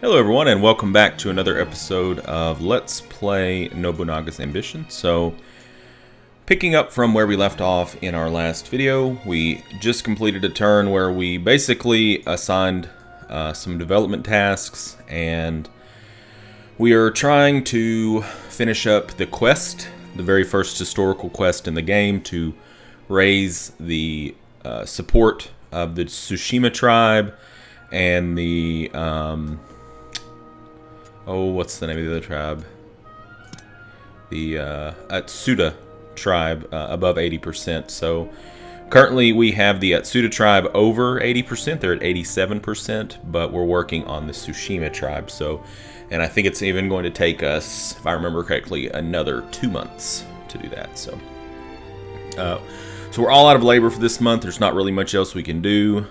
Hello everyone and welcome back to another episode of Let's Play Nobunaga's Ambition. So, picking up from where we left off in our last video, we just completed a turn where we basically assigned some development tasks, and we are trying to finish up the quest, the very first historical quest in the game, to raise the support of the Tsushima tribe and the what's the name of the other tribe? The Atsuda tribe above 80%. So currently we have the Atsuda tribe over 80%. They're at 87%, but we're working on the Tsushima tribe. So, and I think it's even going to take us, if I remember correctly, another 2 months to do that. So, so we're all out of labor for this month. There's not really much else we can do.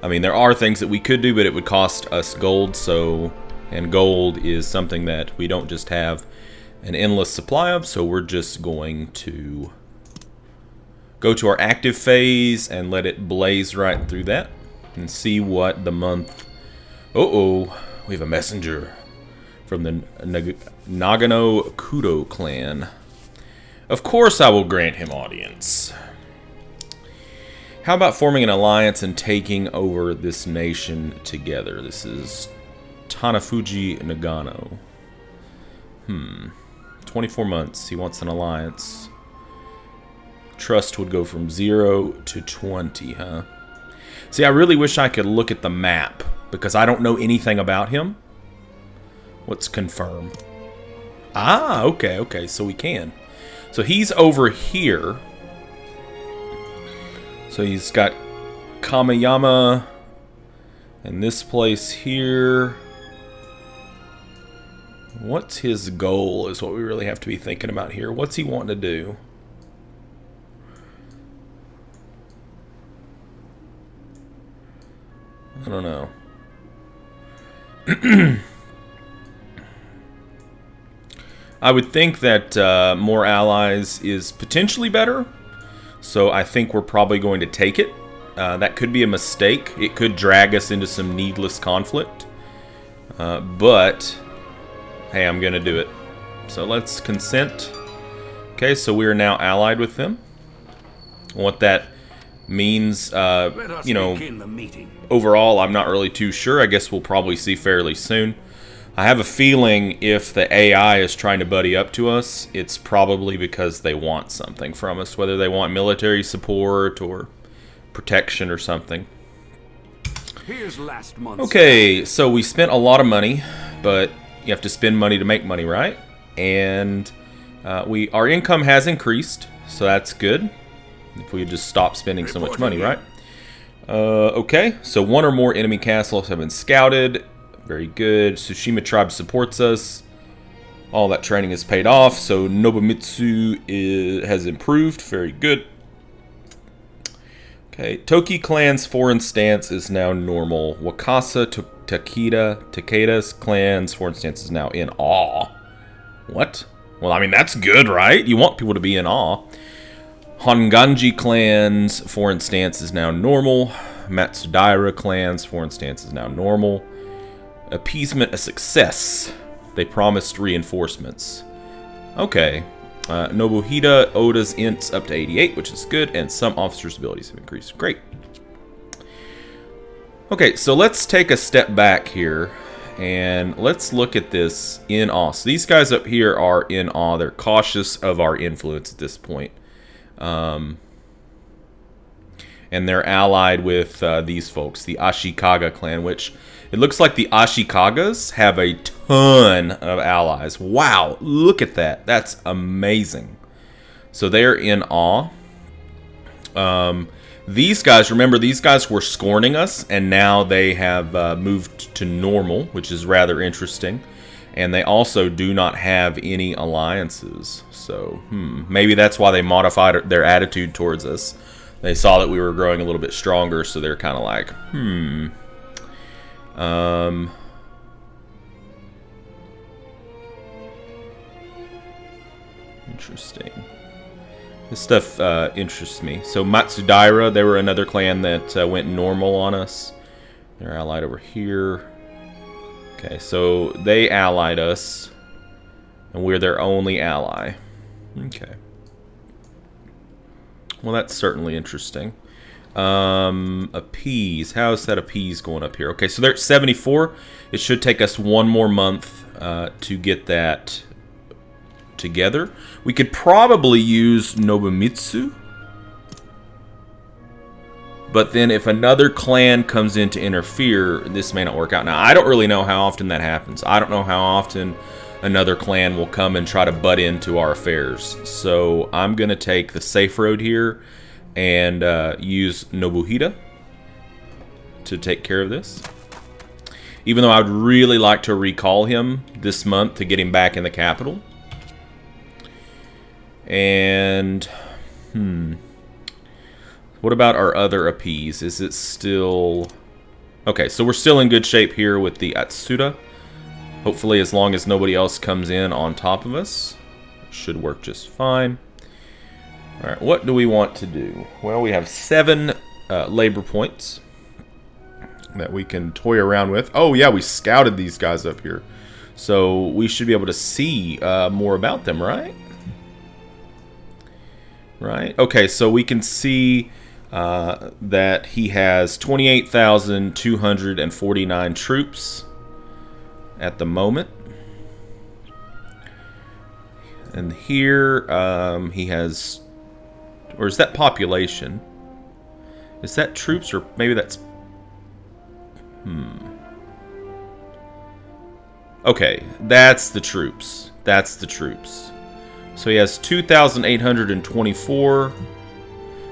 I mean, there are things that we could do, but it would cost us gold, and gold is something that we don't just have an endless supply of, so we're just going to go to our active phase and let it blaze right through that and see what the month... we have a messenger from the Nagano Kudo clan. Of course I will grant him audience. How about forming an alliance and taking over this nation together? This is Tanafuji Nagano. 24 months. He wants an alliance. Trust would go from 0 to 20, huh? See, I really wish I could look at the map, because I don't know anything about him. Let's confirm. Ah, okay, so we can. So he's over here. So he's got Kameyama and this place here. What's his goal is what we really have to be thinking about here. What's he wanting to do? I don't know. I would think that more allies is potentially better. So I think we're probably going to take it. That could be a mistake. It could drag us into some needless conflict. But, hey, I'm going to do it. So let's consent. Okay, so we are now allied with them. What that means, you know, overall, I'm not really too sure. I guess we'll probably see fairly soon. I have a feeling if the AI is trying to buddy up to us, it's probably because they want something from us, whether they want military support or protection or something. Here's last month. Okay, so we spent a lot of money, but you have to spend money to make money, right? And our income has increased, so that's good. If we just stop spending so much money, right? Okay, so one or more enemy castles have been scouted. Very good. Tsushima tribe supports us. All that training is paid off. So Nobumitsu has improved. Very good. Okay. Toki clan's foreign stance is now normal. Wakasa Takeda's clan's foreign stance is now in awe. What? Well, I mean, that's good, right? You want people to be in awe. Honganji clan's foreign stance is now normal. Matsudaira clan's foreign stance is now normal. Appeasement a success. They promised reinforcements. Okay. Nobuhide Oda's ints up to 88, which is good, and some officers' abilities have increased. Great. Okay, so let's take a step back here, and let's look at this in awe. So these guys up here are in awe. They're cautious of our influence at this point. And they're allied with these folks, the Ashikaga clan, which... it looks like the Ashikagas have a ton of allies. Wow, look at that. That's amazing. So they're in awe. These guys, remember, these guys were scorning us, and now they have moved to normal, which is rather interesting. And they also do not have any alliances. So, maybe that's why they modified their attitude towards us. They saw that we were growing a little bit stronger, so they're kind of like, interesting. This stuff interests me. So Matsudaira, they were another clan that went normal on us. They're allied over here. Okay, so they allied us, and we're their only ally. Okay. Well, that's certainly interesting. Appease. How is that appease going up here? Okay, so they're at 74. It should take us 1 more month to get that together. We could probably use Nobumitsu. But then if another clan comes in to interfere, this may not work out. Now, I don't really know how often that happens. I don't know how often another clan will come and try to butt into our affairs. So I'm going to take the safe road here and use Nobuhide to take care of this. Even though I'd really like to recall him this month to get him back in the capital. And, what about our other appease? Is it still... Okay, so we're still in good shape here with the Atsuda. Hopefully, as long as nobody else comes in on top of us, it should work just fine. Alright, what do we want to do? Well, we have 7 labor points that we can toy around with. Oh, yeah, we scouted these guys up here. So we should be able to see more about them, right? Right? Okay, so we can see that he has 28,249 troops at the moment. And here he has... Or is that population? Is that troops, or maybe that's... Okay, that's the troops. That's the troops. So he has 2,824.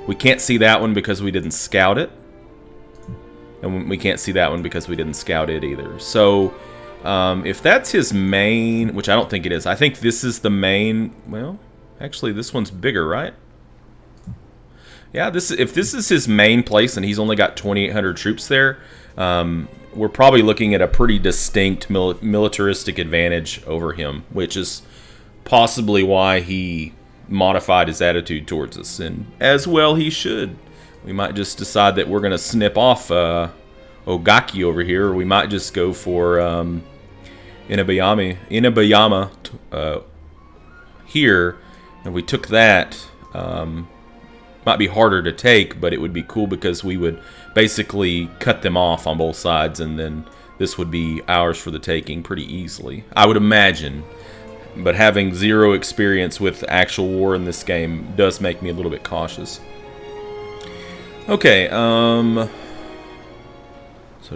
We can't see that one because we didn't scout it. And we can't see that one because we didn't scout it either. So, if that's his main, which I don't think it is. I think this is the main... Well, actually, this one's bigger, right? Yeah, if this is his main place and he's only got 2,800 troops there, we're probably looking at a pretty distinct militaristic advantage over him, which is possibly why he modified his attitude towards us. And as well he should. We might just decide that we're going to snip off Ogaki over here, or we might just go for Inabayama here. And we took that... might be harder to take, but it would be cool because we would basically cut them off on both sides, and then this would be ours for the taking pretty easily, I would imagine. But having 0 experience with actual war in this game does make me a little bit cautious. Okay, so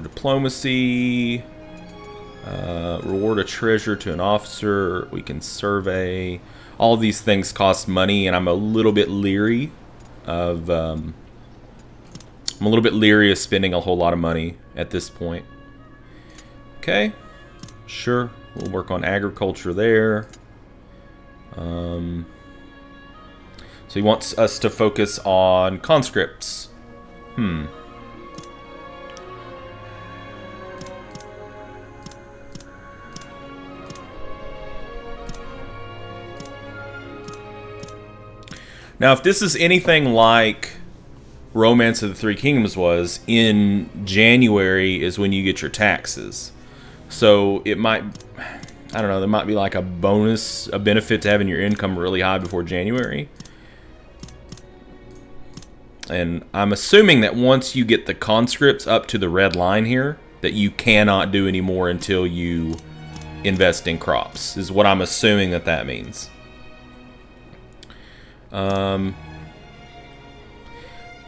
diplomacy, reward a treasure to an officer, we can survey. All of these things cost money, and I'm a little bit leery of spending a whole lot of money at this point. Okay, sure, we'll work on agriculture there. So he wants us to focus on conscripts. Now, if this is anything like Romance of the Three Kingdoms was, in January is when you get your taxes. So it might, I don't know, there might be like a bonus, a benefit to having your income really high before January. And I'm assuming that once you get the conscripts up to the red line here, that you cannot do any more until you invest in crops, is what I'm assuming that means.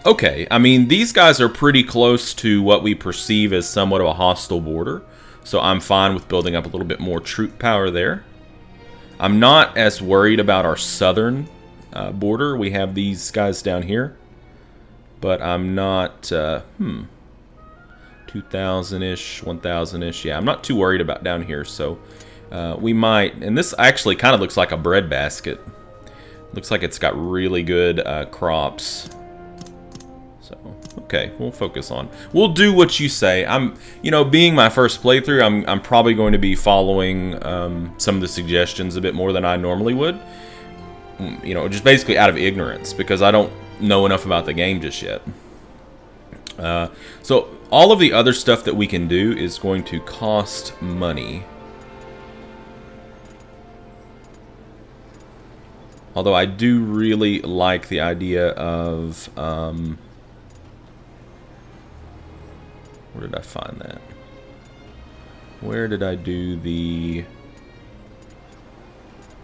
Okay, I mean, these guys are pretty close to what we perceive as somewhat of a hostile border, so I'm fine with building up a little bit more troop power there. I'm not as worried about our southern border. We have these guys down here, but I'm not, 2,000-ish, 1,000-ish, yeah, I'm not too worried about down here, so we might, and this actually kind of looks like a breadbasket. Looks like it's got really good crops. So, okay, we'll focus on. We'll do what you say. Being my first playthrough, I'm probably going to be following some of the suggestions a bit more than I normally would. Just basically out of ignorance, because I don't know enough about the game just yet. So All of the other stuff that we can do is going to cost money. Although I do really like the idea of... where did I find that? Where did I do the...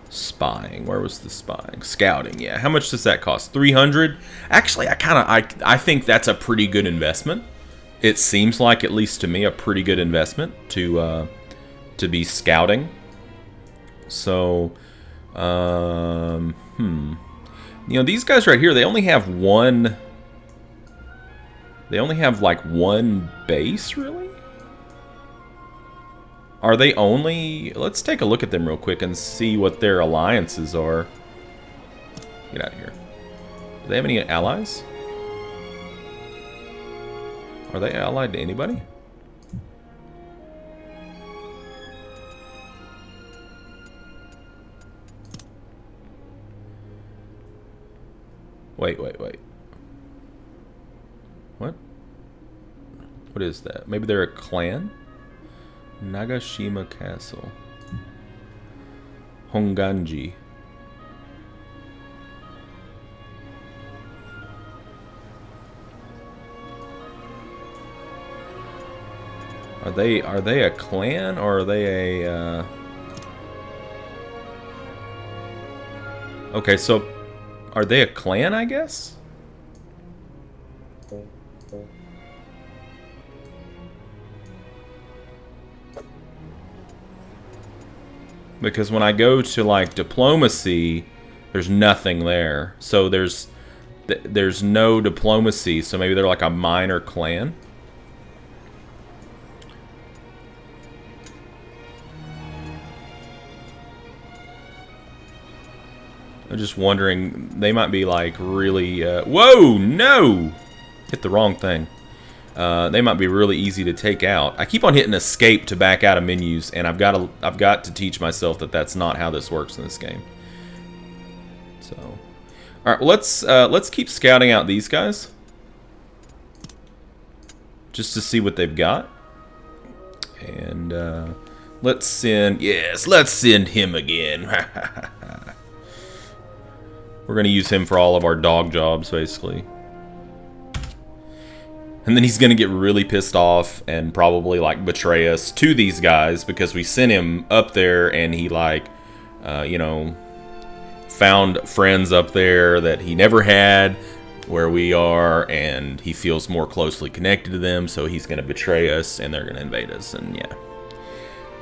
spying? Where was the spying? Scouting, yeah. How much does that cost? 300? Actually, I think that's a pretty good investment. It seems like, at least to me, a pretty good investment to be scouting. So, you know, these guys right here, they only have one... They only have, like, one base, really? Are they only... Let's take a look at them real quick and see what their alliances are. Get out of here. Do they have any allies? Are they allied to anybody? Wait. What? What is that? Maybe they're a clan? Nagashima Castle. Honganji. Are they a clan or are they a Okay, so are they a clan, I guess? Because when I go to, like, diplomacy, there's nothing there. So there's no diplomacy, so maybe they're like a minor clan. I'm just wondering, they might be like really, whoa, no! Hit the wrong thing. They might be really easy to take out. I keep on hitting escape to back out of menus, and I've got to teach myself that that's not how this works in this game. So, all right, let's keep scouting out these guys, just to see what they've got, and let's send him again. We're gonna use him for all of our dog jobs, basically. And then he's going to get really pissed off and probably, like, betray us to these guys because we sent him up there and he, like, you know, found friends up there that he never had where we are, and he feels more closely connected to them, so he's going to betray us and they're going to invade us, and yeah.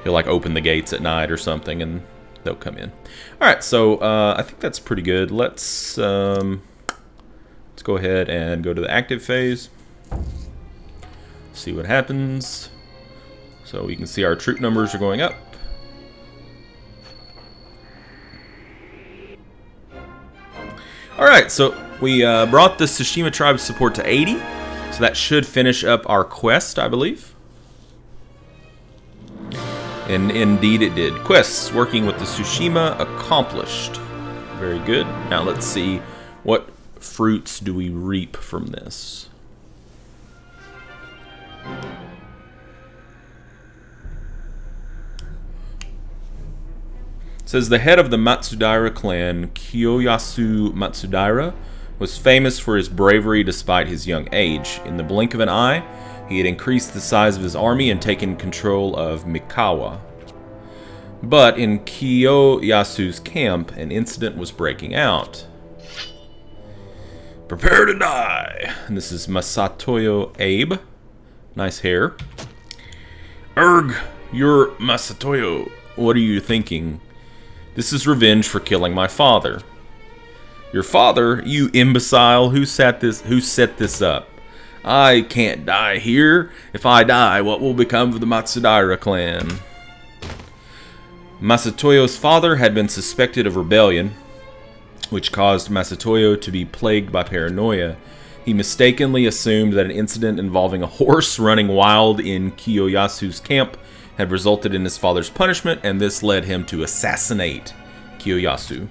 He'll, like, open the gates at night or something and they'll come in. Alright, so I think that's pretty good. Let's go ahead and go to the active phase. See what happens. So we can see our troop numbers are going up. Alright, so we brought the Tsushima tribe support to 80. So that should finish up our quest, I believe. And indeed it did. Quests working with the Tsushima accomplished. Very good. Now let's see what fruits do we reap from this. It says the head of the Matsudaira clan, Kiyoyasu Matsudaira, was famous for his bravery despite his young age. In the blink of an eye, he had increased the size of his army and taken control of Mikawa. But in Kiyosuyasu's camp, an incident was breaking out. Prepare to die! And this is Masatoyo Abe. Nice hair. Erg, you're Masatoyo. What are you thinking? This is revenge for killing my father. Your father? You imbecile. Who set this up? I can't die here. If I die, what will become of the Matsudaira clan? Masatoyo's father had been suspected of rebellion, which caused Masatoyo to be plagued by paranoia. He mistakenly assumed that an incident involving a horse running wild in Kiyoyasu's camp had resulted in his father's punishment, and this led him to assassinate Kiyoyasu.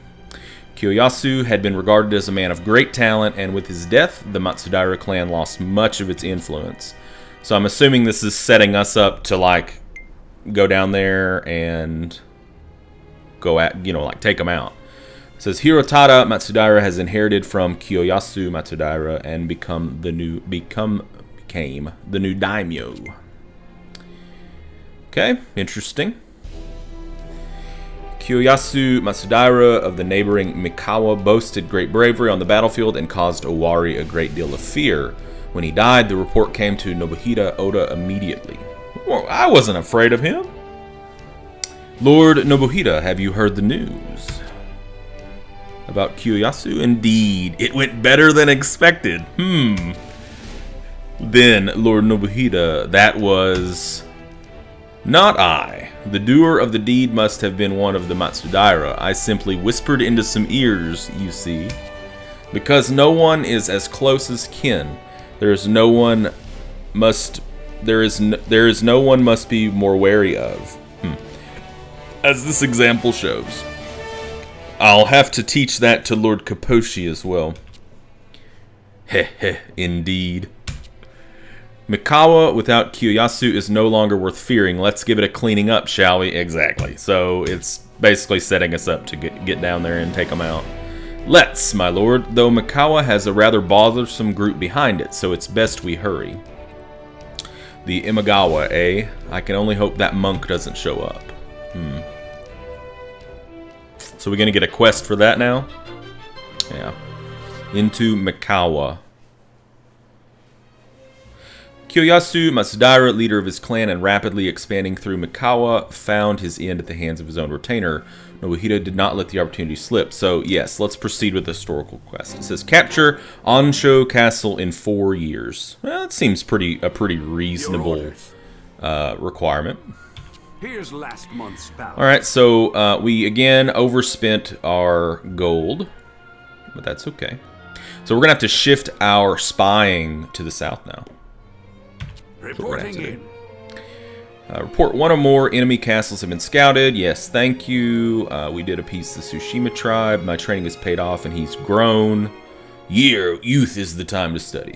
Kiyoyasu had been regarded as a man of great talent, and with his death, the Matsudaira clan lost much of its influence. So I'm assuming this is setting us up to, like, go down there and go at, you know, like, take them out. It says, Hirotada Matsudaira has inherited from Kiyoyasu Matsudaira and became the new daimyo. Okay, interesting. Kiyoyasu Matsudaira of the neighboring Mikawa boasted great bravery on the battlefield and caused Owari a great deal of fear. When he died, the report came to Nobuhide Oda immediately. Well, I wasn't afraid of him. Lord Nobuhide, have you heard the news about Kiyoyasu? Indeed, it went better than expected. Then, Lord Nobuhide, that was not I. The doer of the deed must have been one of the Matsudaira. I simply whispered into some ears, you see. Because no one is as close as kin, there is no one must be more wary of. As this example shows. I'll have to teach that to Lord Kaposhi as well. Heh heh, indeed. Mikawa without Kiyoyasu is no longer worth fearing. Let's give it a cleaning up, shall we? Exactly. So it's basically setting us up to get down there and take them out. Let's, my lord, though Mikawa has a rather bothersome group behind it, so it's best we hurry. The Imagawa, eh? I can only hope that monk doesn't show up. So we're going to get a quest for that now? Yeah. Into Mikawa. Kiyoyasu Matsudaira, leader of his clan and rapidly expanding through Mikawa, found his end at the hands of his own retainer. Nobuhide did not let the opportunity slip. So, yes, let's proceed with the historical quest. It says, capture Onsho Castle in 4 years. Well, that seems a pretty reasonable requirement. Here's last month's balance. Alright, so we again overspent our gold. But that's okay. So we're going to have to shift our spying to the south now. Reporting in. Report 1 or more enemy castles have been scouted. Yes, thank you. We did appease the Tsushima tribe. My training has paid off and he's grown. Youth is the time to study.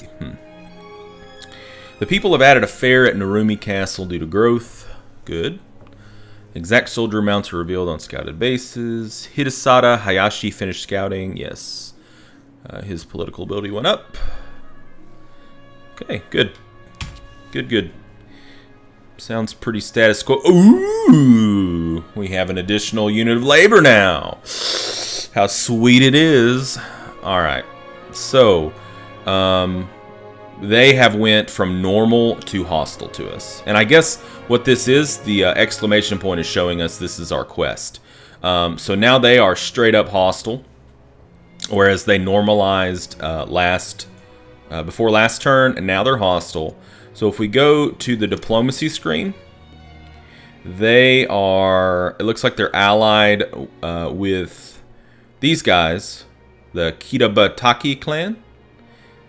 The people have added a fair at Narumi Castle due to growth. Good. Exact soldier mounts are revealed on scouted bases. Hidesada Hayashi finished scouting. Yes. His political ability went up. Okay, good. Good. Sounds pretty status quo. Ooh! We have an additional unit of labor now. How sweet it is. Alright. So, they have went from normal to hostile to us. And I guess what this is, the exclamation point is showing us this is our quest. So now they are straight up hostile. Whereas they normalized before last turn, and now they're hostile. So if we go to the diplomacy screen, they are, it looks like they're allied with these guys, the Kitabataki clan.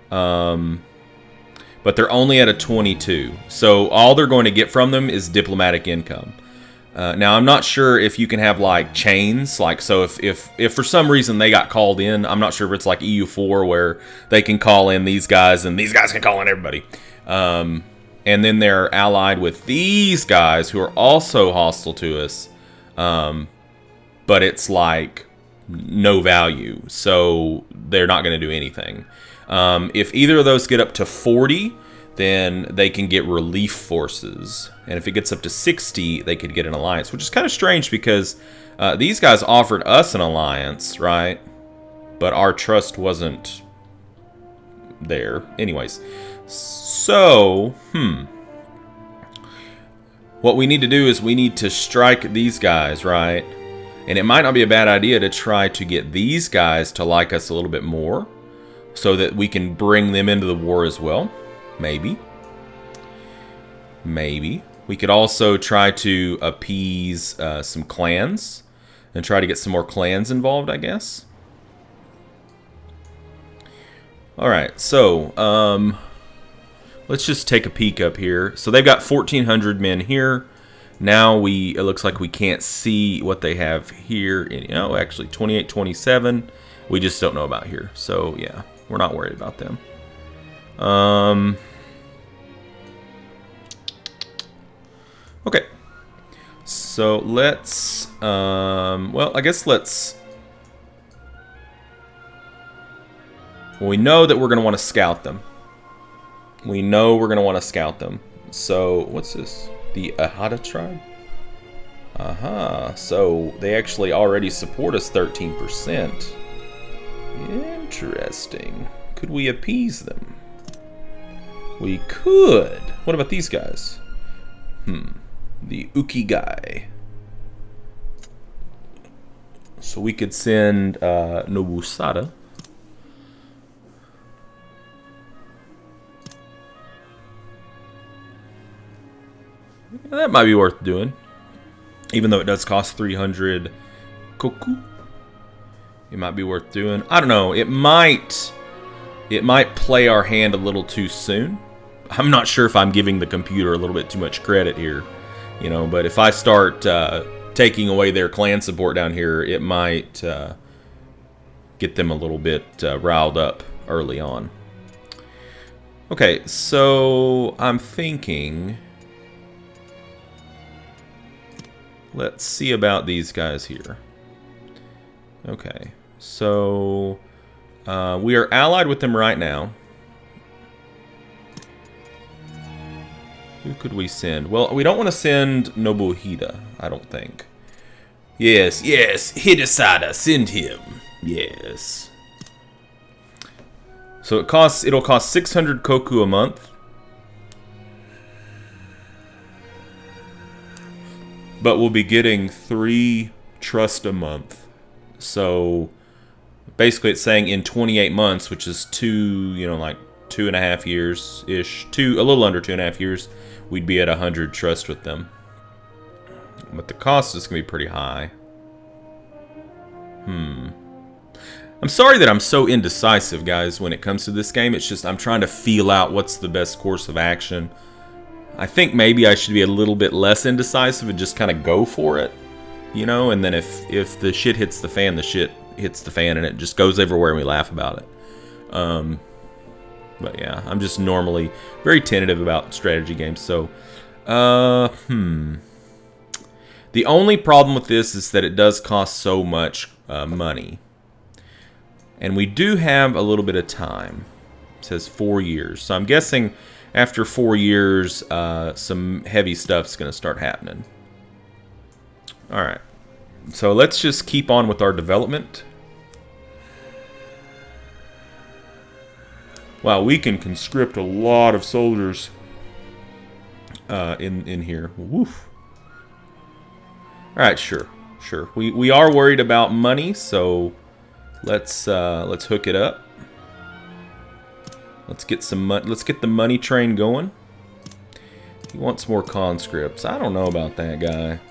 But they're only at a 22. So all they're going to get from them is diplomatic income. Now, I'm not sure if you can have, like, chains. Like, so if for some reason they got called in, I'm not sure if it's like EU4 where they can call in these guys and these guys can call in everybody. And then they're allied with these guys who are also hostile to us. But it's like no value. So they're not going to do anything. If either of those get up to 40, then they can get relief forces. And if it gets up to 60, they could get an alliance, which is kind of strange because these guys offered us an alliance, right? But our trust wasn't there. Anyways, so, what we need to do is we need to strike these guys, right? And it might not be a bad idea to try to get these guys to like us a little bit more so that we can bring them into the war as well. Maybe. We could also try to appease some clans and try to get some more clans involved, I guess. Alright, so let's just take a peek up here. So they've got 1,400 men here. Now it looks like we can't see what they have here. Actually 28, 27. We just don't know about here. So yeah, we're not worried about them. Okay. So let's, well, I guess let's, well, we know that we're going to want to scout them. We know we're going to want to scout them. So, what's this? The Ahada tribe? Aha, so they actually already support us 13%. Interesting. Could we appease them? We could. What about these guys? The Ukigai. So we could send Nobusada. That might be worth doing. Even though it does cost 300 koku. It might be worth doing. I don't know. It might play our hand a little too soon. I'm not sure if I'm giving the computer a little bit too much credit here. You know, but if I start taking away their clan support down here, it might get them a little bit riled up early on. Okay, so I'm thinking... Let's see about these guys here. Okay, so we are allied with them right now. Who could we send? Well, we don't want to send Nobuhida, I don't think. Yes, Hidesada, send him. Yes. So it'll cost 600 koku a month. But we'll be getting 3 trust a month. So basically it's saying in 28 months, which is like 2.5 years-ish, a little under 2.5 years, we'd be at 100 trust with them. But the cost is going to be pretty high. I'm sorry that I'm so indecisive, guys, when it comes to this game. It's just I'm trying to feel out what's the best course of action. I think maybe I should be a little bit less indecisive and just kind of go for it, you know? And then if the shit hits the fan, the shit hits the fan, and it just goes everywhere and we laugh about it. But yeah, I'm just normally very tentative about strategy games. So, the only problem with this is that it does cost so much money. And we do have a little bit of time. It says 4 years. So I'm guessing after 4 years, some heavy stuff's going to start happening. Alright. So let's just keep on with our development. Wow, we can conscript a lot of soldiers in here. Woof. Alright, sure. We are worried about money, so let's hook it up. Let's get some money. Let's get the money train going. He wants more conscripts. I don't know about that guy.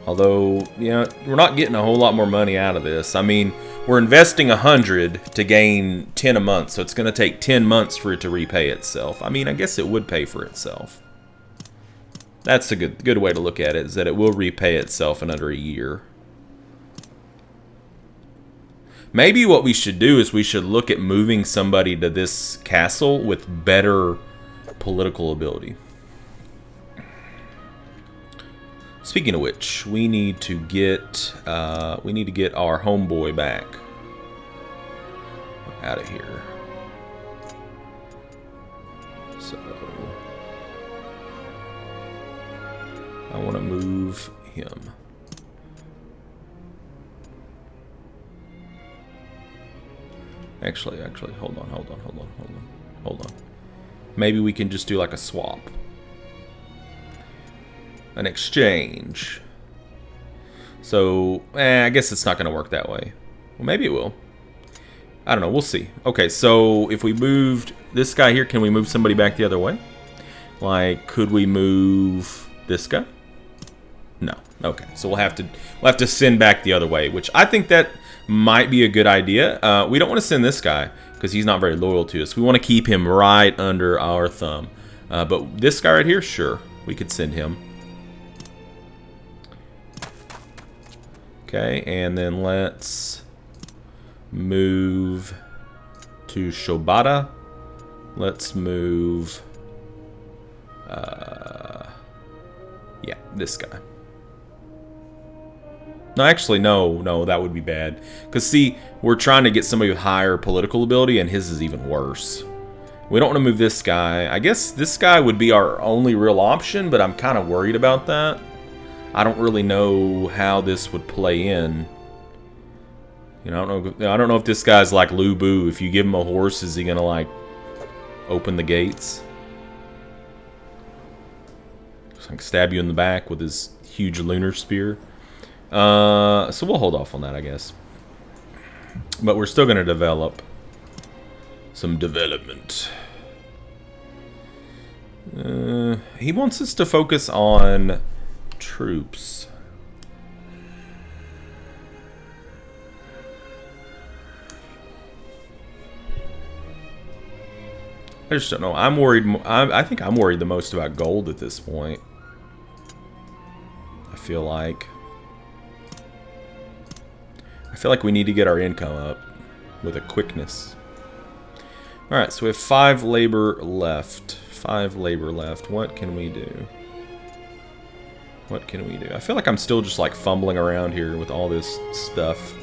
Although, we're not getting a whole lot more money out of this. I mean, we're investing 100 to gain 10 a month, so it's going to take 10 months for it to repay itself. I mean, I guess it would pay for itself. That's a good way to look at it, is that it will repay itself in under a year. Maybe what we should do is we should look at moving somebody to this castle with better political ability. Speaking of which, we need to get our homeboy back out of here. So I want to move him. Actually, hold on. Maybe we can just do like a swap. An exchange. So, I guess it's not going to work that way. Well, maybe it will. I don't know, we'll see. Okay, so if we moved this guy here, can we move somebody back the other way? Like, could we move this guy? No. Okay, so we'll have to send back the other way, which I think that might be a good idea. We don't want to send this guy because he's not very loyal to us. We want to keep him right under our thumb. But this guy right here, sure, we could send him. Okay, and then let's move to Shobata. Let's move Yeah, this guy. No, actually, no, that would be bad. Because, see, we're trying to get somebody with higher political ability, and his is even worse. We don't want to move this guy. I guess this guy would be our only real option, but I'm kind of worried about that. I don't really know how this would play in. You know, I don't know if this guy's like Lu Bu. If you give him a horse, is he gonna like open the gates? Just like stab you in the back with his huge lunar spear. So we'll hold off on that, I guess. But we're still gonna develop some development. He wants us to focus on troops. I just don't know. I'm worried. I think I'm worried the most about gold at this point. I feel like we need to get our income up with a quickness. All right, so we have 5 labor left. 5 labor left. What can we do? What can we do? I feel like I'm still just like fumbling around here with all this stuff.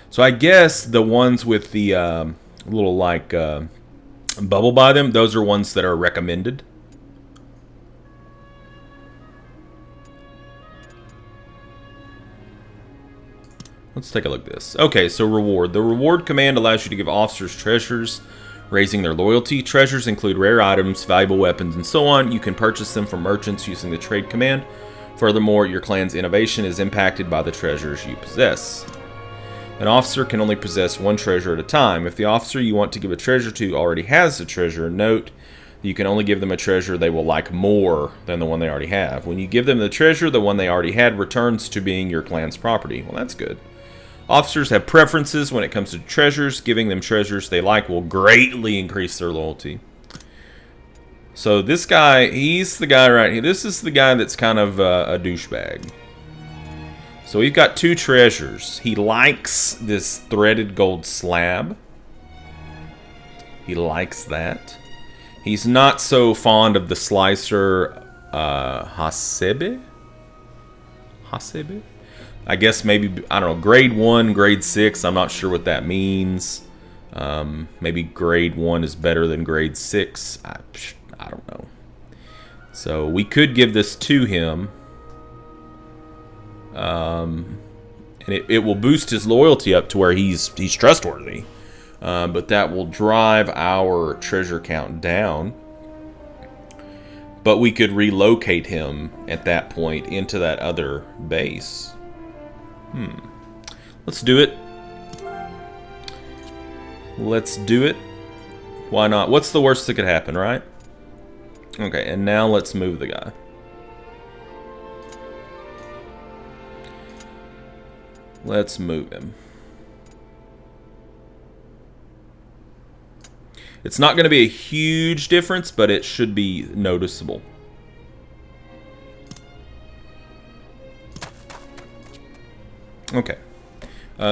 So I guess the ones with the little like bubble by them, those are ones that are recommended. Let's take a look at this. Okay, so reward. The reward command allows you to give officers treasures, raising their loyalty. Treasures include rare items, valuable weapons, and so on. You can purchase them from merchants using the trade command. Furthermore, your clan's innovation is impacted by the treasures you possess. An officer can only possess 1 treasure at a time. If the officer you want to give a treasure to already has a treasure, note you can only give them a treasure they will like more than the one they already have. When you give them the treasure, the one they already had returns to being your clan's property. Well, that's good. Officers have preferences when it comes to treasures. Giving them treasures they like will greatly increase their loyalty. So this guy, he's the guy right here. This is the guy that's kind of a douchebag. So we've got 2 treasures. He likes this threaded gold slab. He likes that. He's not so fond of the slicer Hasebe? Hasebe? I guess maybe, I don't know, grade 1, grade 6. I'm not sure what that means. Maybe grade 1 is better than grade 6. I don't know. So we could give this to him. And it will boost his loyalty up to where he's trustworthy. But that will drive our treasure count down. But we could relocate him at that point into that other base. Let's do it. Let's do it. Why not? What's the worst that could happen, right? Okay, and now let's move the guy. Let's move him. It's not going to be a huge difference, but it should be noticeable. Okay.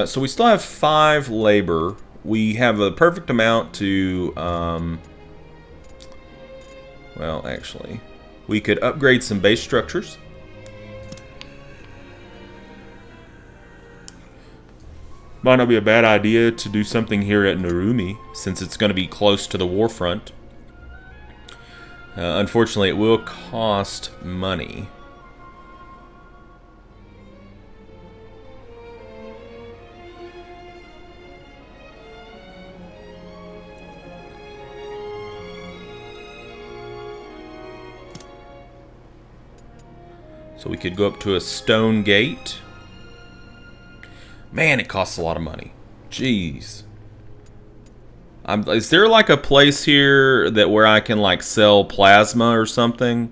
So we still have 5 labor. We have a perfect amount to... well, actually, we could upgrade some base structures. Might not be a bad idea to do something here at Narumi, since it's going to be close to the war front. Unfortunately, it will cost money. So we could go up to a stone gate. Man, it costs a lot of money. Jeez. Is there like a place here that where I can like sell plasma or something?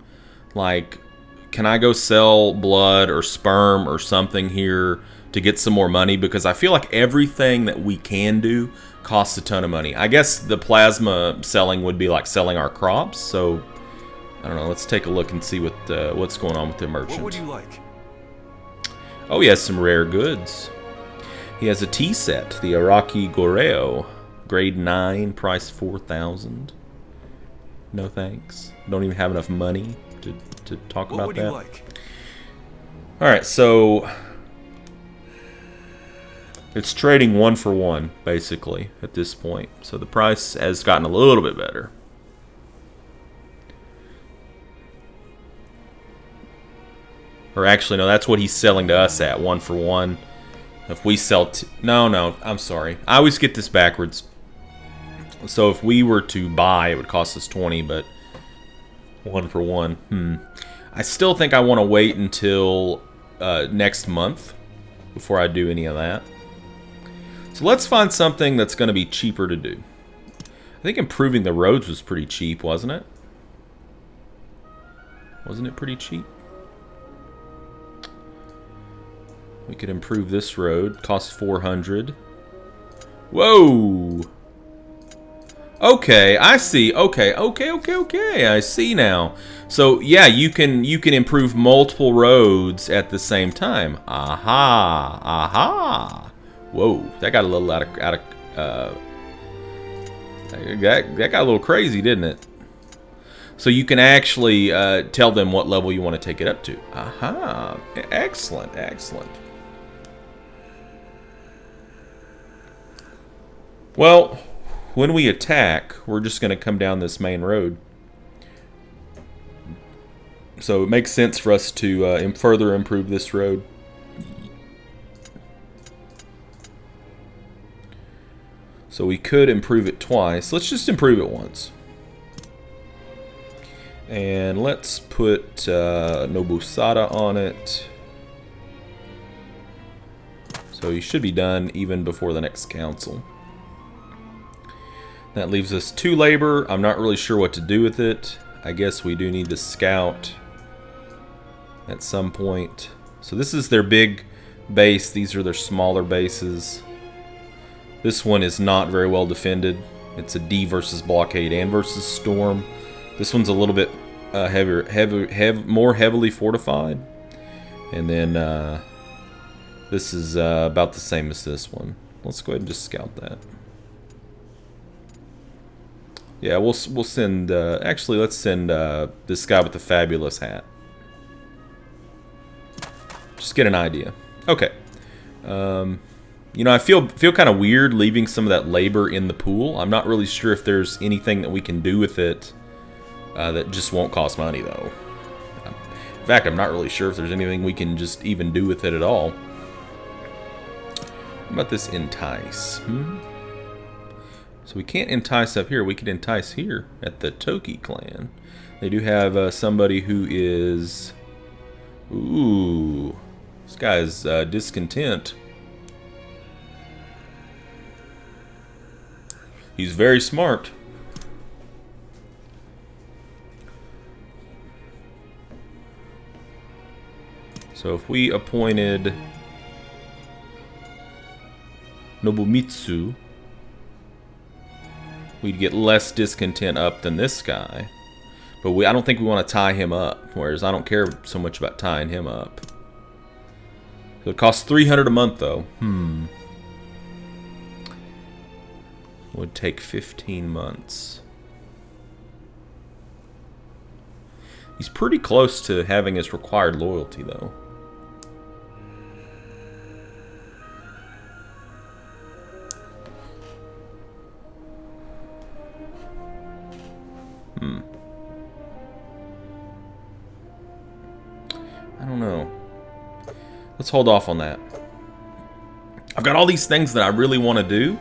Like, can I go sell blood or sperm or something here to get some more money? Because I feel like everything that we can do costs a ton of money. I guess the plasma selling would be like selling our crops. So, I don't know. Let's take a look and see what's going on with the merchant. What would you like? Oh, he has some rare goods. He has a tea set, the Araki Goreo. Grade 9, price 4,000. No thanks. Don't even have enough money to talk about that. Like? Alright, so it's trading 1 for 1, basically, at this point. So the price has gotten a little bit better. Or actually, no, that's what he's selling to us at, 1 for 1. If we sell... No, I'm sorry. I always get this backwards. So if we were to buy, it would cost us 20, but 1 for 1. I still think I want to wait until next month before I do any of that. So let's find something that's going to be cheaper to do. I think improving the roads was pretty cheap, wasn't it? Wasn't it pretty cheap? We could improve this road. Costs 400. Whoa! Okay, I see. Okay. I see now. So yeah, you can improve multiple roads at the same time. Aha! Whoa, that got a little that got a little crazy, didn't it? So you can actually tell them what level you want to take it up to. Aha! Excellent. Well, when we attack, we're just going to come down this main road. So it makes sense for us to further improve this road. So we could improve it twice. Let's just improve it once. And let's put Nobusada on it. So he should be done even before the next council. That leaves us 2 labor. I'm not really sure what to do with it. I guess we do need to scout at some point. So this is their big base. These are their smaller bases. This one is not very well defended. It's a D versus blockade and versus storm. This one's a little bit more heavily fortified. And then this is about the same as this one. Let's go ahead and just scout that. Yeah, we'll send... actually, let's send this guy with the fabulous hat. Just get an idea. Okay. You know, I feel kind of weird leaving some of that labor in the pool. I'm not really sure if there's anything that we can do with it that just won't cost money, though. In fact, I'm not really sure if there's anything we can just even do with it at all. How about this entice? So we can't entice up here. We could entice here at the Toki clan. They do have somebody who is... Ooh. This guy's discontent. He's very smart. So if we appointed Nobumitsu, we'd get less discontent up than this guy. But I don't think we want to tie him up, whereas I don't care so much about tying him up. So it costs 300 a month, though. Would take 15 months. He's pretty close to having his required loyalty, though. I don't know. Let's hold off on that. I've got all these things that I really want to do,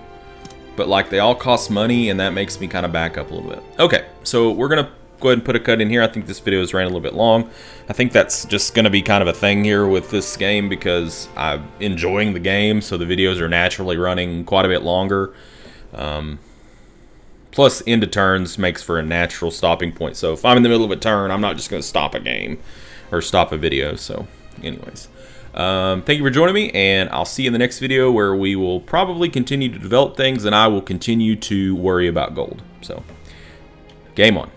but like they all cost money, and that makes me kind of back up a little bit. Okay, so we're gonna go ahead and put a cut in here. I think this video is ran a little bit long. I think that's just gonna be kind of a thing here with this game because I'm enjoying the game, so the videos are naturally running quite a bit longer. Plus, end of turns makes for a natural stopping point. So if I'm in the middle of a turn, I'm not just gonna stop a game or stop a video. So anyways, thank you for joining me, and I'll see you in the next video where we will probably continue to develop things and I will continue to worry about gold. So game on.